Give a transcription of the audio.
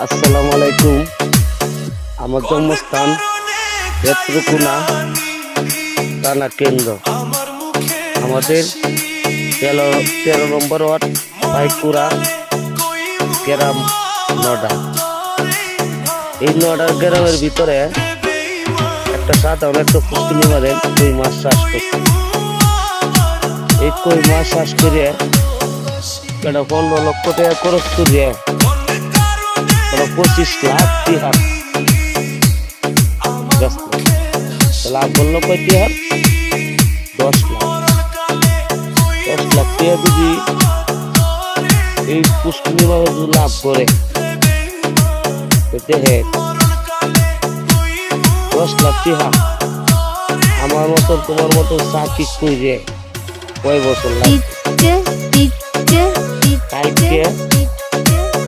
আসসালামু আলাইকুম। আমার জন্মস্থান নেত্রকোনা থানা কেন্দ্র। আমাদের 13 নম্বর ওয়ার্ড পাইকুড়া গ্রাম নডা। এই নডার গ্রামের ভিতরে একটা সাধারণ একটা পুষ্টিনি মারেন কই মাছ চাষ করছে। এই কই মাছ চাষ করে এটা 15 লক্ষ টাকা খরচ করে 25 লাখ টাকা লাভ বললো কয় টাকা? 10 লাখ টাকা যদি এই পুষ্টিনি ভাবে যদি লাভ করে দেখে 10 লাখ টাকা আমার মতো তোমার মতো চাকরি করে কয় বছর লাগবে?